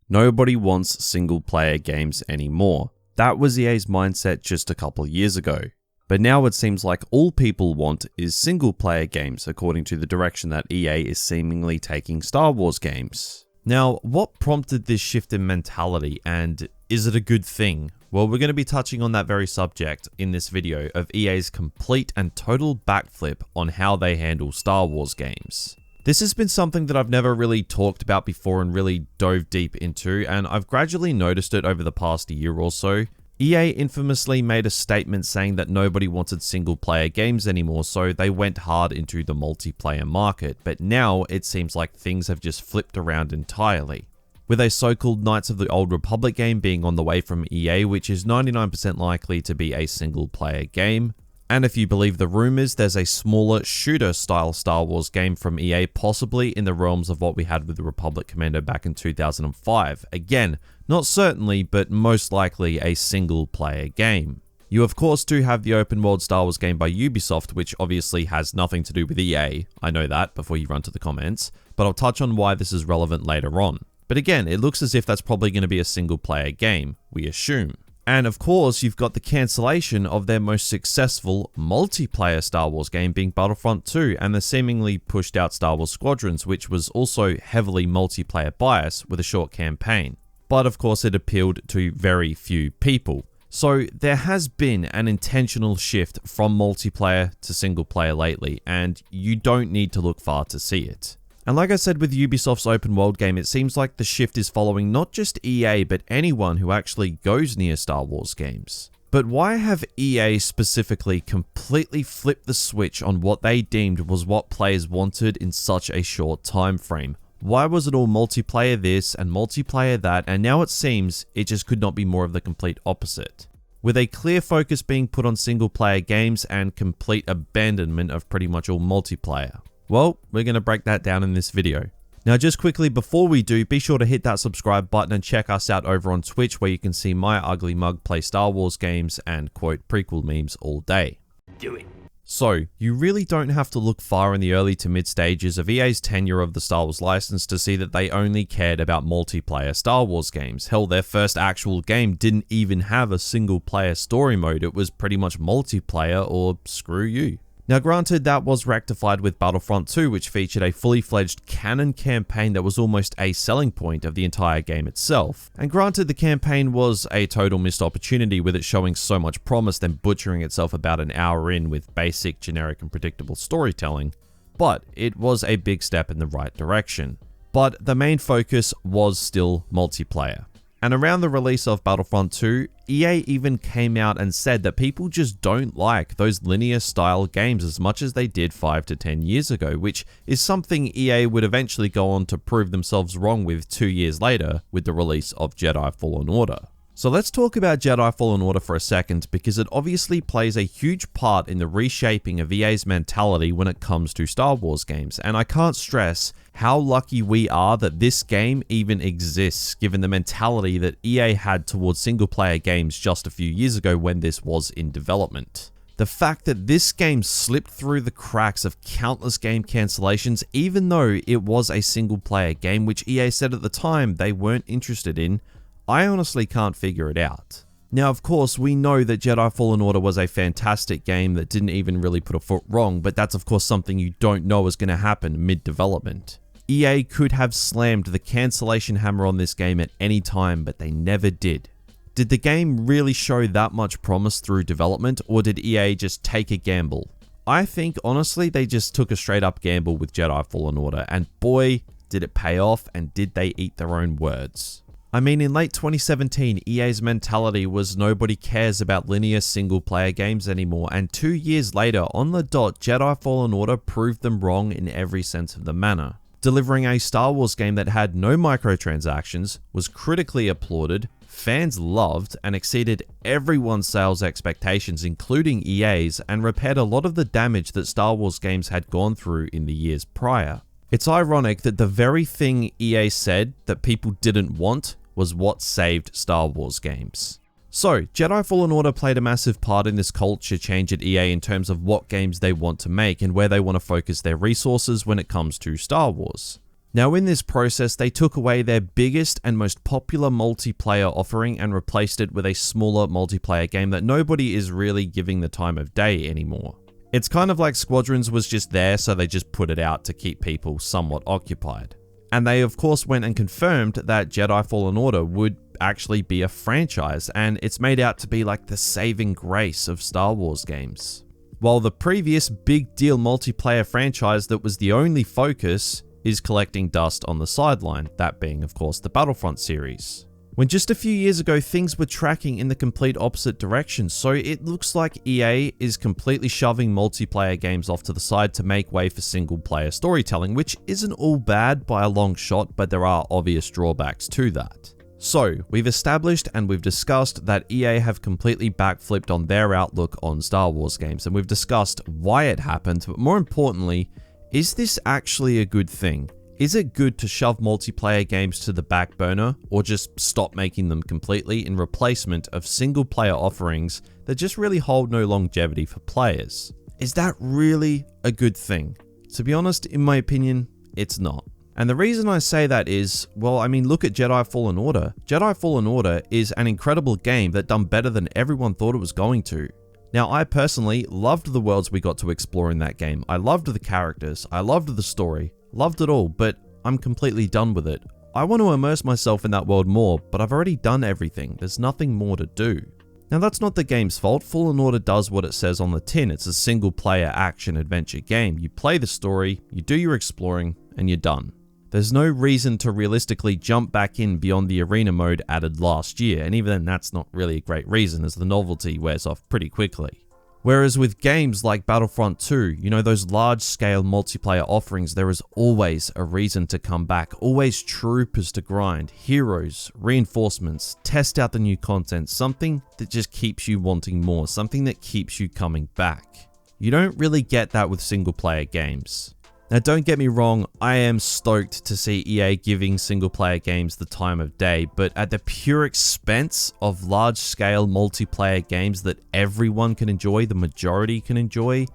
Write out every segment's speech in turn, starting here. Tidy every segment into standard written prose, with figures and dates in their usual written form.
Nobody wants single player games anymore. That was EA's mindset just a couple years ago. But now it seems like all people want is single player games, according to the direction that EA is seemingly taking Star Wars games. Now, what prompted this shift in mentality, and is it a good thing? Well, we're going to be touching on that very subject in this video of EA's complete and total backflip on how they handle Star Wars games. This has been something that I've never really talked about before and really dove deep into, and I've gradually noticed it over the past year or so. EA infamously made a statement saying that nobody wanted single player games anymore, so they went hard into the multiplayer market, but now it seems like things have just flipped around entirely. With a so-called Knights of the Old Republic game being on the way from EA, which is 99% likely to be a single player game. And if you believe the rumors, there's a smaller shooter-style Star Wars game from EA, possibly in the realms of what we had with the Republic Commando back in 2005. Again, not certainly, but most likely a single-player game. You of course do have the open-world Star Wars game by Ubisoft, which obviously has nothing to do with EA. I know that before you run to the comments, but I'll touch on why this is relevant later on. But again, it looks as if that's probably going to be a single-player game, we assume. And of course, you've got the cancellation of their most successful multiplayer Star Wars game being Battlefront 2 and the seemingly pushed out Star Wars Squadrons, which was also heavily multiplayer biased with a short campaign. But of course, it appealed to very few people. So there has been an intentional shift from multiplayer to single player lately, and you don't need to look far to see it. And like I said with Ubisoft's open world game, it seems like the shift is following not just EA, but anyone who actually goes near Star Wars games. But why have EA specifically completely flipped the switch on what they deemed was what players wanted in such a short time frame? Why was it all multiplayer this and multiplayer that, and now it seems it just could not be more of the complete opposite? With a clear focus being put on single player games and complete abandonment of pretty much all multiplayer. Well, we're going to break that down in this video. Now, just quickly before we do, be sure to hit that subscribe button and check us out over on Twitch, where you can see my ugly mug play Star Wars games and quote prequel memes all day. Do it. So, you really don't have to look far in the early to mid stages of EA's tenure of the Star Wars license to see that they only cared about multiplayer Star Wars games. Hell, their first actual game didn't even have a single player story mode. It was pretty much multiplayer or screw you. Now granted, that was rectified with Battlefront 2, which featured a fully fledged canon campaign that was almost a selling point of the entire game itself. And granted, the campaign was a total missed opportunity, with it showing so much promise then butchering itself about an hour in with basic, generic and predictable storytelling. But it was a big step in the right direction. But the main focus was still multiplayer. And around the release of Battlefront 2, EA even came out and said that people just don't like those linear style games as much as they did 5 to 10 years ago, which is something EA would eventually go on to prove themselves wrong with 2 years later with the release of Jedi Fallen Order. So let's talk about Jedi Fallen Order for a second, because it obviously plays a huge part in the reshaping of EA's mentality when it comes to Star Wars games, and I can't stress how lucky we are that this game even exists, given the mentality that EA had towards single-player games just a few years ago when this was in development. The fact that this game slipped through the cracks of countless game cancellations, even though it was a single-player game, which EA said at the time they weren't interested in, I honestly can't figure it out. Now, of course, we know that Jedi Fallen Order was a fantastic game that didn't even really put a foot wrong, but that's of course something you don't know is going to happen mid-development. EA could have slammed the cancellation hammer on this game at any time, but they never did. Did the game really show that much promise through development, or did EA just take a gamble? I think, honestly, they just took a straight up gamble with Jedi Fallen Order, and boy, did it pay off, and did they eat their own words. I mean, in late 2017, EA's mentality was nobody cares about linear single-player games anymore, and 2 years later, on the dot, Jedi Fallen Order proved them wrong in every sense of the manner. Delivering a Star Wars game that had no microtransactions, was critically applauded, fans loved, and exceeded everyone's sales expectations, including EA's, and repaired a lot of the damage that Star Wars games had gone through in the years prior. It's ironic that the very thing EA said that people didn't want was what saved Star Wars games. So, Jedi Fallen Order played a massive part in this culture change at EA in terms of what games they want to make and where they want to focus their resources when it comes to Star Wars. Now in this process, they took away their biggest and most popular multiplayer offering and replaced it with a smaller multiplayer game that nobody is really giving the time of day anymore. It's kind of like Squadrons was just there, so they just put it out to keep people somewhat occupied. And they of course went and confirmed that Jedi Fallen Order would actually be a franchise, and it's made out to be like the saving grace of Star Wars games. While the previous big deal multiplayer franchise that was the only focus is collecting dust on the sideline, that being of course the Battlefront series. When just a few years ago things were tracking in the complete opposite direction, so it looks like EA is completely shoving multiplayer games off to the side to make way for single player storytelling, which isn't all bad by a long shot, but there are obvious drawbacks to that. So, we've established and we've discussed that EA have completely backflipped on their outlook on Star Wars games, and we've discussed why it happened, but more importantly, is this actually a good thing? Is it good to shove multiplayer games to the back burner, or just stop making them completely in replacement of single player offerings that just really hold no longevity for players? Is that really a good thing? To be honest, in my opinion, it's not. And the reason I say that is, well, I mean, look at Jedi Fallen Order. Jedi Fallen Order is an incredible game that done better than everyone thought it was going to. Now, I personally loved the worlds we got to explore in that game. I loved the characters, I loved the story, loved it all, but I'm completely done with it. I want to immerse myself in that world more, but I've already done everything. There's nothing more to do. Now, that's not the game's fault. Fallen Order does what it says on the tin. It's a single player action adventure game. You play the story, you do your exploring, and you're done. There's no reason to realistically jump back in beyond the arena mode added last year, and even then that's not really a great reason as the novelty wears off pretty quickly. Whereas with games like Battlefront 2, you know, those large scale multiplayer offerings, there is always a reason to come back, always troopers to grind, heroes, reinforcements, test out the new content, something that just keeps you wanting more, something that keeps you coming back. You don't really get that with single player games. Now, don't get me wrong, I am stoked to see EA giving single-player games the time of day, but at the pure expense of large-scale multiplayer games that everyone can enjoy, the majority can enjoy,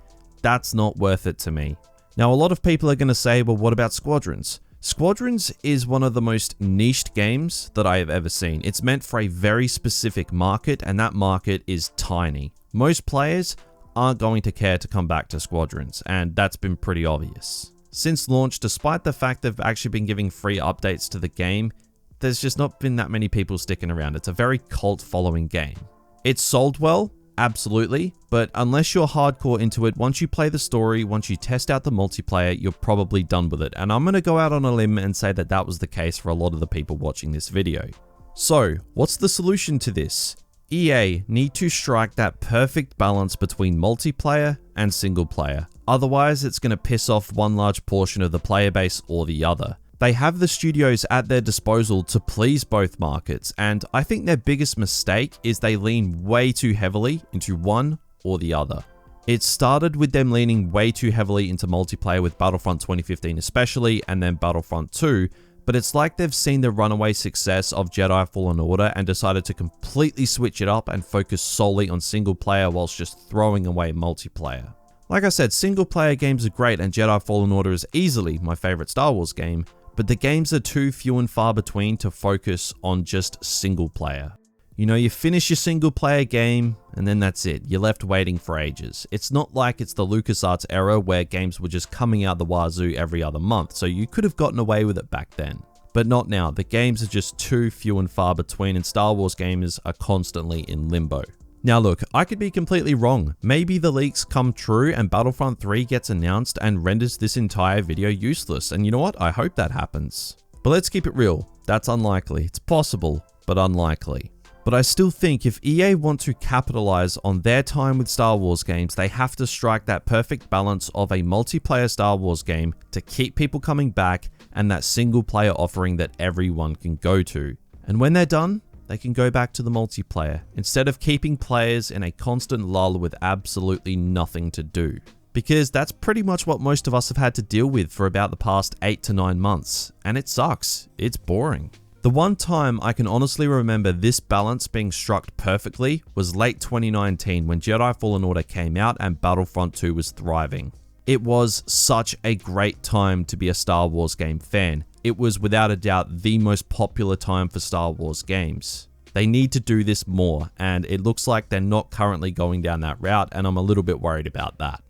that's not worth it to me. Now, a lot of people are going to say, well, what about Squadrons? Squadrons is one of the most niched games that I have ever seen. It's meant for a very specific market, and that market is tiny. Most players aren't going to care to come back to Squadrons, and that's been pretty obvious. Since launch, despite the fact they've actually been giving free updates to the game, there's just not been that many people sticking around. It's a very cult following game. It's sold well, absolutely, but unless you're hardcore into it, once you play the story, once you test out the multiplayer, you're probably done with it. And I'm going to go out on a limb and say that that was the case for a lot of the people watching this video. So, what's the solution to this? EA need to strike that perfect balance between multiplayer and single player. Otherwise, it's going to piss off one large portion of the player base or the other. They have the studios at their disposal to please both markets, and I think their biggest mistake is they lean way too heavily into one or the other. It started with them leaning way too heavily into multiplayer with Battlefront 2015 especially, and then Battlefront 2, but it's like they've seen the runaway success of Jedi Fallen Order and decided to completely switch it up and focus solely on single player whilst just throwing away multiplayer. Like I said, single player games are great and Jedi Fallen Order is easily my favorite Star Wars game, but the games are too few and far between to focus on just single player. You know, you finish your single player game and then that's it. You're left waiting for ages. It's not like it's the LucasArts era where games were just coming out the wazoo every other month, so you could have gotten away with it back then. But not now. The games are just too few and far between and Star Wars gamers are constantly in limbo. Now look, I could be completely wrong. Maybe the leaks come true and Battlefront 3 gets announced and renders this entire video useless, and you know what? I hope that happens. But let's keep it real. That's unlikely. It's possible, but unlikely. But I still think if EA want to capitalize on their time with Star Wars games, they have to strike that perfect balance of a multiplayer Star Wars game to keep people coming back and that single player offering that everyone can go to. And when they're done, they can go back to the multiplayer instead of keeping players in a constant lull with absolutely nothing to do. Because that's pretty much what most of us have had to deal with for about the past 8 to 9 months, and it sucks. It's boring. The one time I can honestly remember this balance being struck perfectly was late 2019 when Jedi Fallen Order came out and Battlefront 2 was thriving. It was such a great time to be a Star Wars game fan. it was without a doubt the most popular time for Star Wars games. They need to do this more, and it looks like they're not currently going down that route, and I'm a little bit worried about that.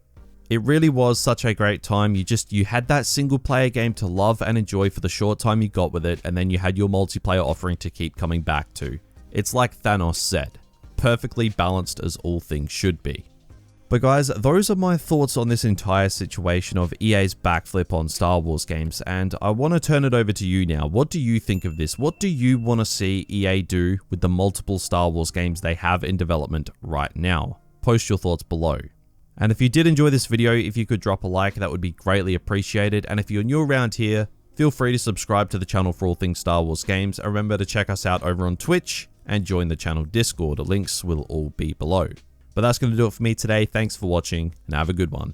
It really was such a great time. You had that single player game to love and enjoy for the short time you got with it, and then you had your multiplayer offering to keep coming back to. It's like Thanos said, perfectly balanced as all things should be. But guys, those are my thoughts on this entire situation of EA's backflip on Star Wars games, and I want to turn it over to you now. What do you think of this? What do you want to see EA do with the multiple Star Wars games they have in development right now? Post your thoughts below. And if you did enjoy this video, if you could drop a like, that would be greatly appreciated. And if you're new around here, feel free to subscribe to the channel for all things Star Wars games. And remember to check us out over on Twitch and join the channel Discord. The links will all be below. But that's going to do it for me today. Thanks for watching and have a good one.